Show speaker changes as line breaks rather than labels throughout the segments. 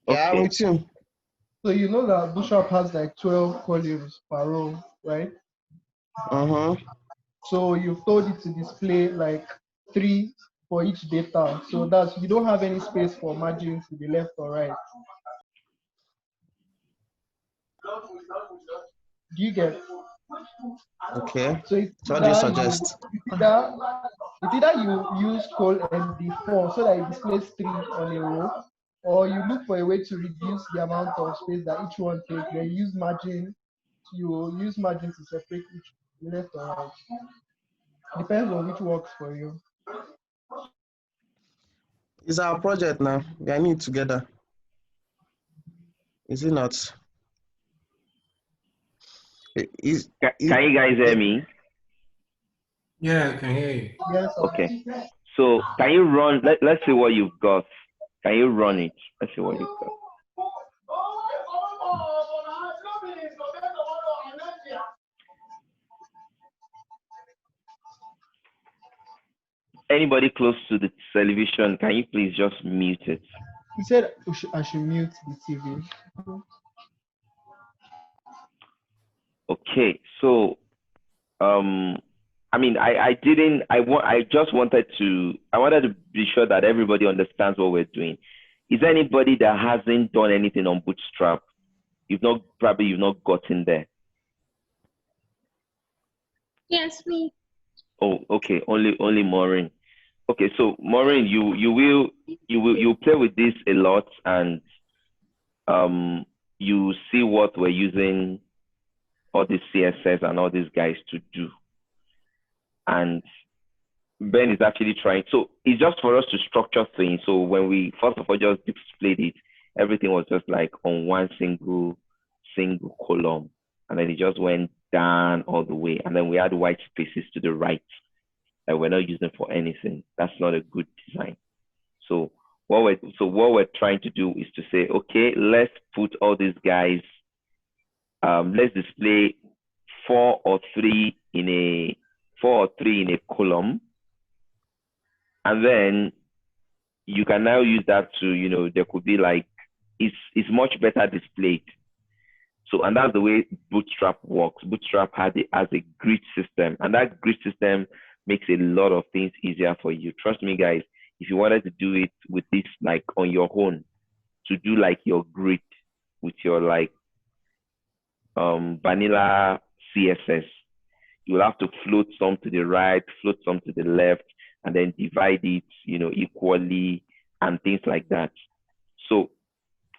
Yeah, I'm
Okay.
with you.
So you know that Bootstrap has like 12 columns per row, right?
Uh-huh.
So you've told it to display like three for each data. So that's you don't have any space for margin to the left or right. Do you get?
Okay.
So it's
So what do you
either you
suggest?
it's either you use call MD4 so that it displays three on a row, or you look for a way to reduce the amount of space that each one takes. Then you use margin to separate each left or right. Depends on which works for you.
It's our project now. We are in it together. Is it not? Is
Can you guys hear me?
Yeah, I can hear you.
Yes,
Okay. So can you run? Let's see what you've got. Can you run it? Let's see what you've got. Anybody close to the television, can you please just mute it?
he said I should mute the TV.
Okay. So I mean, I just wanted to be sure that everybody understands what we're doing. Is there anybody that hasn't done anything on Bootstrap? You've not gotten there.
Yes, me.
Oh, okay. Only Maureen. Okay, so Maureen, you play with this a lot, and you see what we're using all this CSS and all these guys to do. And Ben is actually trying. So it's just for us to structure things. So when we first of all just displayed it, everything was just like on one single column, and then it just went down all the way, and then we had white spaces to the right that we're not using for anything. That's not a good design. So what we're trying to do is to say, okay, let's put all these guys. Let's display four or three in a column, and then you can now use that to, there could be like, it's much better displayed. So, and that's the way Bootstrap works. Bootstrap has a grid system, and that grid system makes a lot of things easier for you. Trust me, guys, if you wanted to do it with this, like on your own, to do like your grid with your like vanilla CSS, you will have to float some to the right, float some to the left, and then divide it, equally and things like that. So,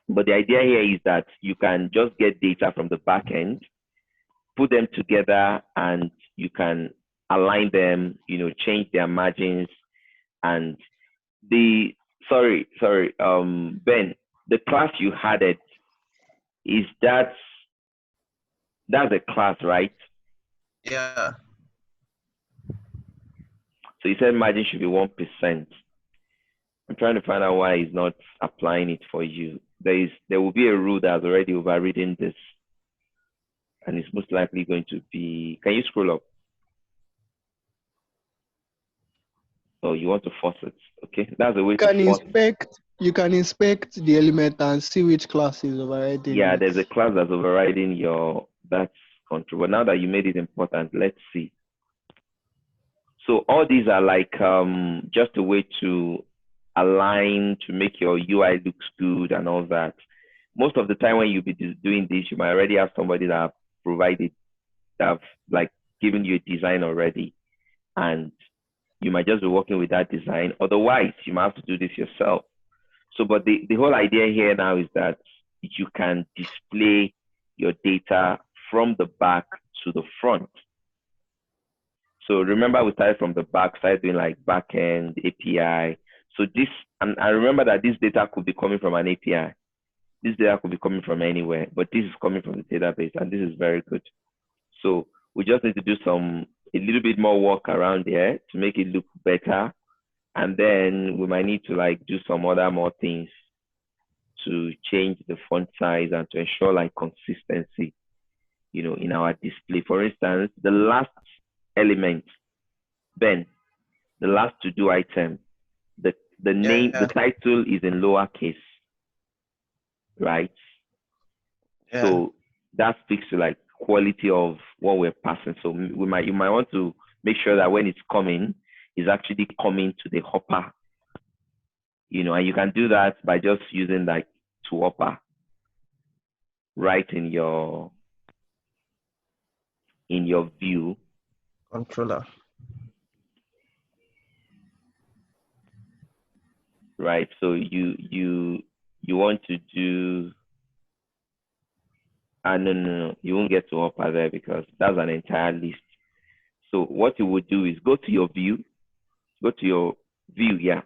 but the idea here is that you can just get data from the back end, put them together, and you can align them, change their margins. And Ben, the class you had is that's a class, right?
Yeah.
So you said margin should be 1%. I'm trying to find out why he's not applying it for you. There will be a rule that's already overridden this, and it's most likely going to be. Can you scroll up? Oh, you want to force it? Okay, that's the way to force.
You can inspect the element and see which class is overriding.
Yeah, there's a class that's overriding that's control. But now that you made it important, let's see. So all these are like just a way to align, to make your UI looks good and all that. Most of the time when you be doing this, you might already have somebody that have like given you a design already, and you might just be working with that design. Otherwise, you might have to do this yourself. So, but the whole idea here now is that you can display your data from the back to the front. So remember, we started from the back, started doing like backend API. So this, and I remember that this data could be coming from an API. This data could be coming from anywhere, but this is coming from the database, and this is very good. So we just need to do a little bit more work around there to make it look better. And then we might need to like do some more things to change the font size and to ensure like consistency, in our display. For instance, the last element, Ben, the last to do item, the name, the title is in lowercase. right?
Yeah.
So that speaks to like quality of what we're passing. So you might want to make sure that when it's coming, it's actually coming to the hopper, and you can do that by just using like to hopper right in your view.
Controller.
Right. So you want to do no, you won't get to hopper there because that's an entire list. So what you would do is go to your view, yeah.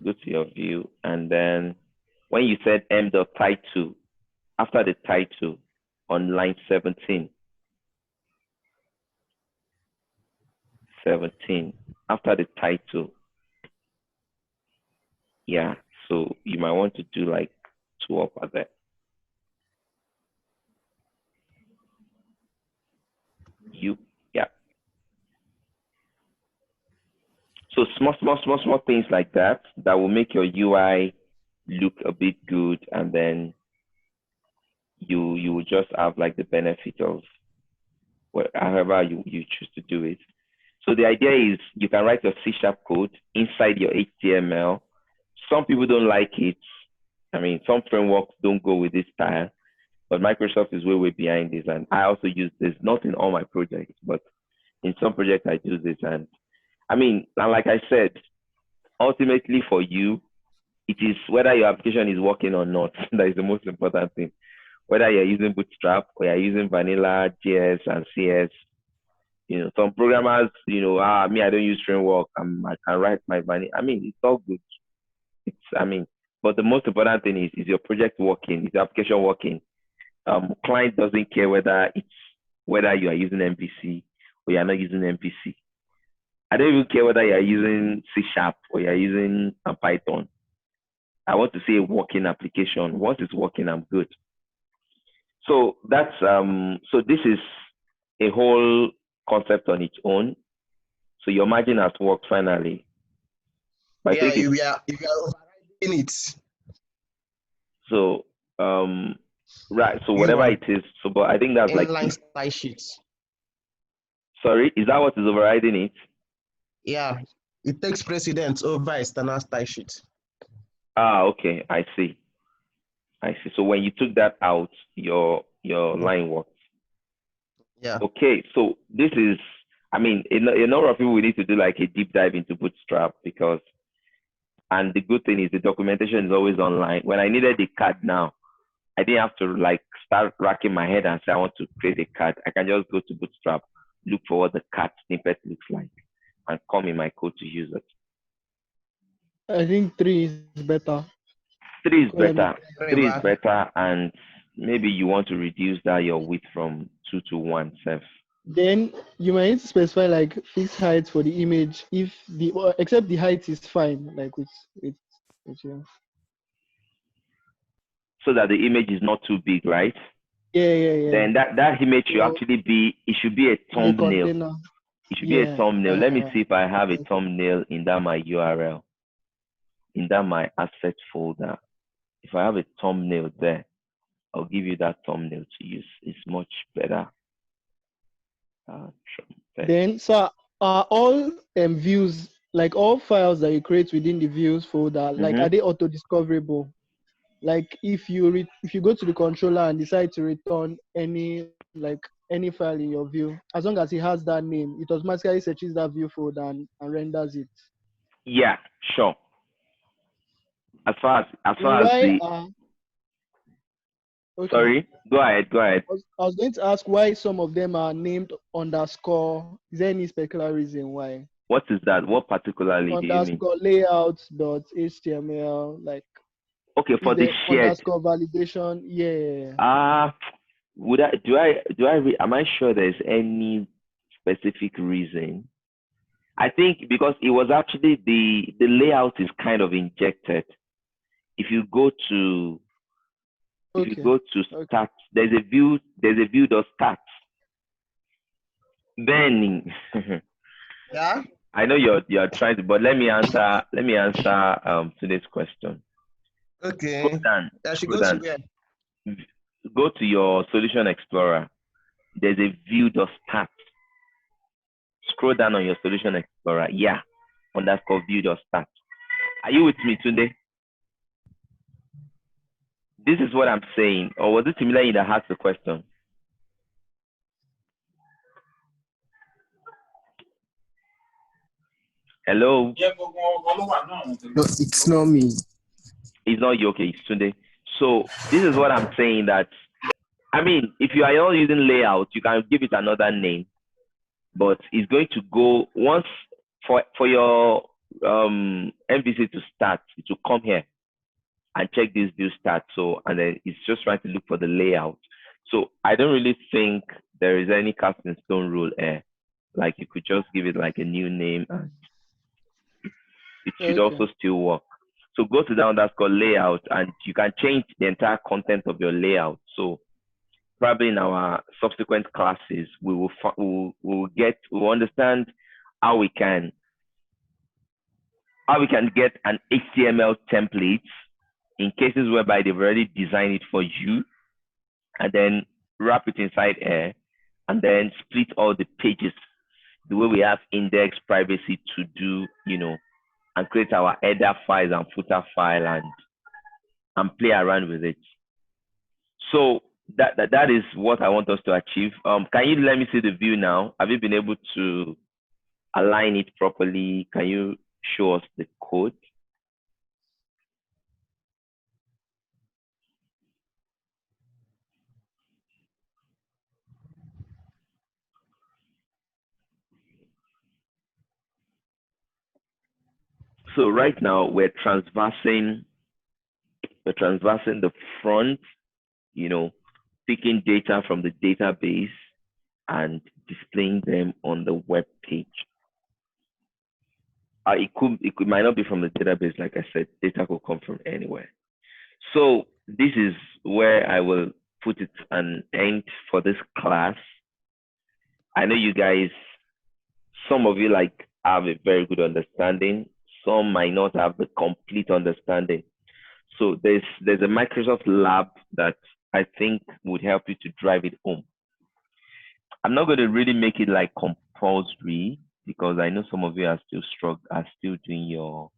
Go to your view, and then when you said m.title, after the title on line 17, after the title, yeah. So you might want to do like two upper there. Yeah. So small things like that will make your UI look a bit good, and then you will just have like the benefit of however you choose to do it. So the idea is you can write your C# code inside your HTML. Some people don't like it. I mean, some frameworks don't go with this style, but Microsoft is way behind this, and I also use this, not in all my projects, but in some projects I do this. And I mean, and like I said, ultimately for you, it is whether your application is working or not. That is the most important thing. Whether you're using Bootstrap or you're using vanilla JS and CS, some programmers, me, I don't use framework. I can write my vanilla. I mean, it's all good. But the most important thing is your project working? Is your application working? Client doesn't care whether you are using MVC or you are not using MVC. I don't even care whether you are using C# or you are using Python. I want to see a working application. Once it's working, I'm good. So that's so this is a whole concept on its own. So your margin has worked finally.
But yeah, if we are overriding it.
So right. So whatever it is. So but I think that's like
inline style sheets.
Sorry, is that what is overriding it?
Yeah, it takes precedence over external style sheet.
Okay, I see. So when you took that out, your line worked.
Yeah.
Okay, so this is, I mean, a number of people will need to do like a deep dive into Bootstrap and the good thing is the documentation is always online. When I needed the card now, I didn't have to like start racking my head and say I want to create a card. I can just go to Bootstrap, look for what the card snippet looks like, and come in my code to use it.
I think 3 is better.
3 is better. 3 is better, and maybe you want to reduce that your width from 2 to 1 self.
Then you might need to specify like fixed height for the image if except the height is fine, like with you.
So that the image is not too big, right?
Yeah.
Then that image should actually be, it should be a thumbnail. It should be a thumbnail. Let me see if I have a thumbnail in that my URL, in that my asset folder. If I have a thumbnail there, I'll give you that thumbnail to use. It's much better.
Then, so are all views, like all files that you create within the views folder, like are they auto discoverable? Like if you go to the controller and decide to return any file in your view, as long as it has that name, it automatically searches that view folder and renders it.
Yeah, sure. As far as the okay. Sorry, go ahead.
I was going to ask why some of them are named underscore. Is there any particular reason why?
What is that? What particularly do you mean?
Underscore layouts.html, like.
Okay, for the shared
underscore validation, yeah.
Am I sure there's any specific reason? I think because it was actually the layout is kind of injected. If you go to stats, there's a view.stats. Then
yeah,
I know you're trying to, but let me answer today's question.
Okay.
Scroll down.
I should
Scroll
go to
down.
where?
Go to your Solution Explorer. There's a view.stat. Scroll down on your Solution Explorer. Yeah, _view.stat. Are you with me today? This is what I'm saying. Or was it similar that asked the question? Hello?
No, it's not me.
It's not you, okay, it's Tunde. So this is what I'm saying, that, I mean, if you are not using layout, you can give it another name, but it's going to go once for your MVC to start, it will come here and check this view start. So, and then it's just trying to look for the layout. So I don't really think there is any cast in stone rule here. Like, you could just give it like a new name and it should also still work. So go to that underscore layout and you can change the entire content of your layout. So probably in our subsequent classes, we will understand how we can get an HTML template in cases whereby they've already designed it for you, and then wrap it inside here, and then split all the pages the way we have index privacy to do, and create our header files and footer file and play around with it. So that is what I want us to achieve. Can you let me see the view now? Have you been able to align it properly? Can you show us the code? So right now we're transversing the front, picking data from the database and displaying them on the web page. It might not be from the database, like I said, data could come from anywhere. So this is where I will put it an end for this class. I know you guys, some of you have a very good understanding. Some might not have the complete understanding. So there's a Microsoft Lab that I think would help you to drive it home. I'm not going to really make it like compulsory because I know some of you are still doing your.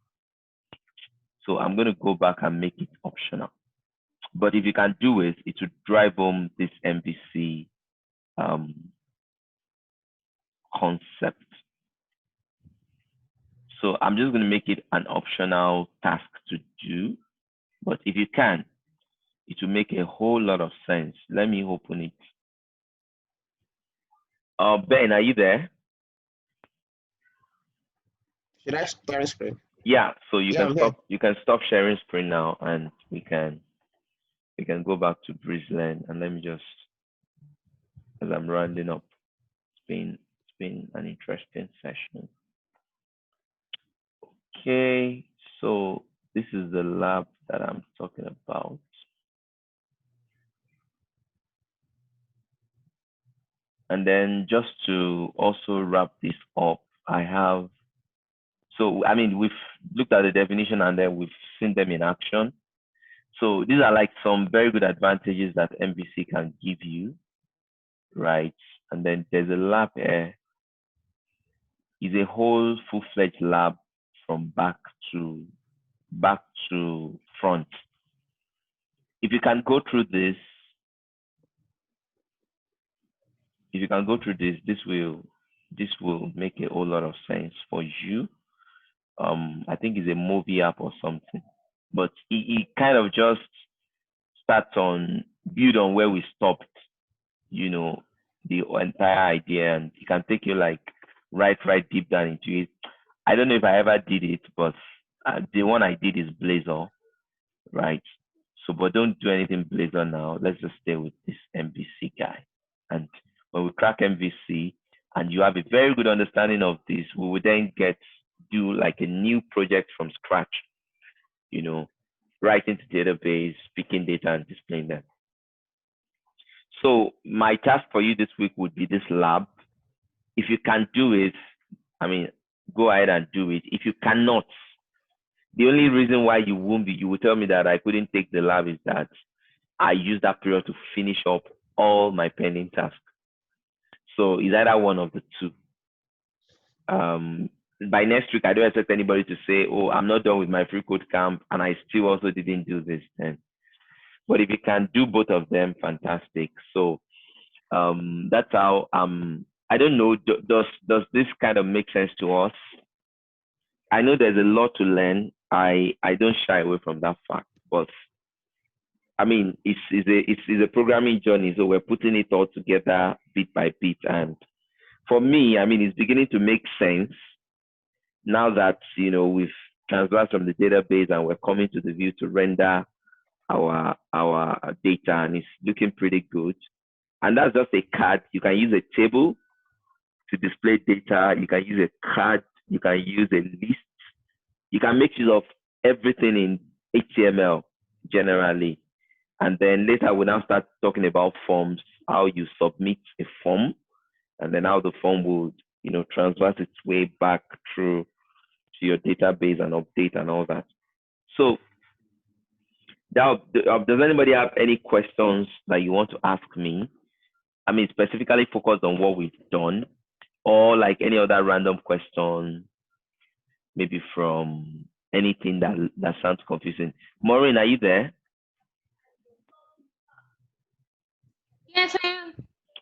So I'm going to go back and make it optional. But if you can do it, it would drive home this MVC concept. So I'm just going to make it an optional task to do. But if you can, it will make a whole lot of sense. Let me open it. Ben, are you there?
Should I start screen?
Yeah, so you can stop.
Here.
You can stop sharing screen now, and we can go back to BreezeLearn. And let me just, as I'm rounding up, it's been an interesting session. Okay, so this is the lab that I'm talking about. And then just to also wrap this up, we've looked at the definition and then we've seen them in action. So these are like some very good advantages that MVC can give you, right? And then there's a lab here. It's a whole full-fledged lab from back to front. If you can go through this, this will make a whole lot of sense for you. I think it's a movie app or something, but it kind of just starts on build on where we stopped, the entire idea, and it can take you like right deep down into it. I don't know if I ever did it, but the one I did is Blazor, right? So, but don't do anything Blazor now. Let's just stay with this MVC guy. And when we crack MVC and you have a very good understanding of this, we will then do like a new project from scratch, right into database, picking data and displaying them. So my task for you this week would be this lab. If you can do it, I mean, go ahead and do it. If you cannot, the only reason why you won't be, you will tell me that I couldn't take the lab is that I used that period to finish up all my pending tasks. So it's either one of the two. By next week, I don't expect anybody to say, oh, I'm not done with my free code camp and I still also didn't do this then. But if you can do both of them, fantastic. So that's how, I don't know, does this kind of make sense to us? I know there's a lot to learn. I don't shy away from that fact, but I mean, it's a programming journey. So we're putting it all together bit by bit. And for me, I mean, it's beginning to make sense now that, you know, we've transferred from the database and we're coming to the view to render our data, and it's looking pretty good. And that's just a card. You can use a table to display data. You can use a card. You can use a list. You can make use of everything in HTML generally. And then later we'll now start talking about forms, how you submit a form, and then how the form would, you know, transverse its way back through to your database and update and all that. So does anybody have any questions that you want to ask me? I mean, specifically focused on what we've done, or like any other random question, maybe from anything that sounds confusing. Maureen, are you there?
Yes, I am.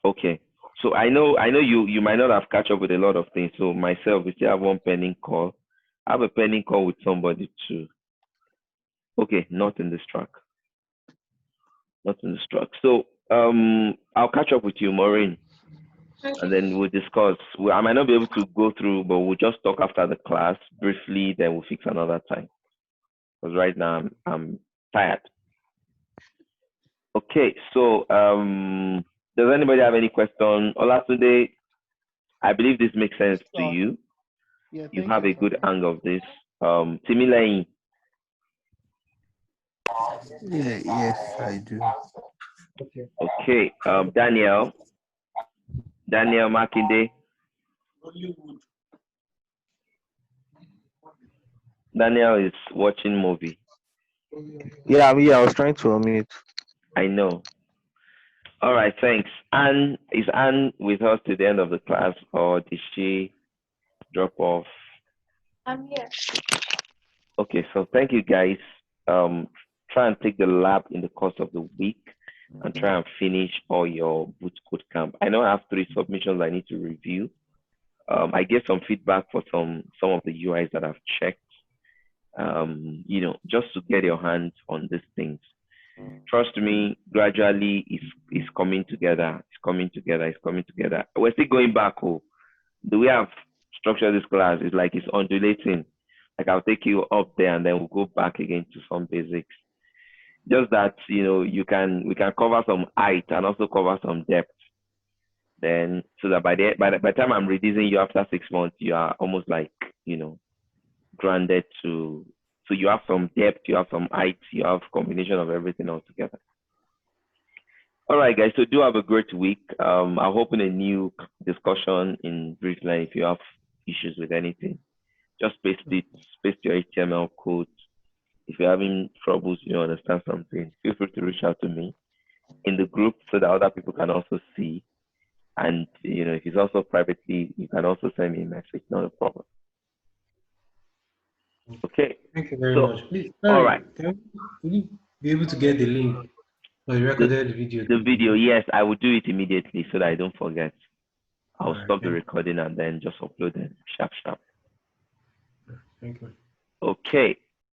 Okay. So I know you might not have catch up with a lot of things. So myself, we still have one pending call. I have a pending call with somebody too. Okay, not in this track. Not in this track. So I'll catch up with you, Maureen.
Okay.
And then we'll discuss. I might not be able to go through, but we'll just talk after the class briefly, then we'll fix another time. Because right now I'm tired. Okay, so does anybody have any question? Olatunde, I believe this makes sense to you.
Yeah,
You have a good hang of this. Timileyin.
Yeah, yes, I do.
Okay, Daniel Makinde. Daniel is watching movie.
Yeah, I was trying to unmute.
I know. All right, thanks. Anne, is Anne with us to the end of the class, or did she drop off?
I'm here.
Okay, so thank you guys. Try and take the lab in the course of the week and try and finish all your boot code camp. I know I have 3 submissions I need to review. I get some feedback for some of the UIs that I've checked. You know, just to get your hands on these things. Trust me, gradually it's coming together. It's coming together. It's coming together. We're still going back. Oh, the way I've structured this class is like it's undulating. Like I'll take you up there and then we'll go back again to some basics. Just that, you know, we can cover some height and also cover some depth. Then so that by the time I'm releasing you after 6 months, you are almost like, you know, grounded to. So you have some depth, you have some height, you have combination of everything all together. All right, guys. So do have a great week. I'll open a new discussion in Briefline. If you have issues with anything, just paste your HTML code. If you're having troubles, you don't understand something, feel free to reach out to me in the group so that other people can also see. And you know, if it's also privately, you can also send me a message. Not a problem. Okay.
Thank you very much. Please,
all right.
Will you be able to get the link for the recorded video?
The video, yes, I will do it immediately so that I don't forget. I'll stop the recording and then just upload it sharp.
Thank you.
Okay.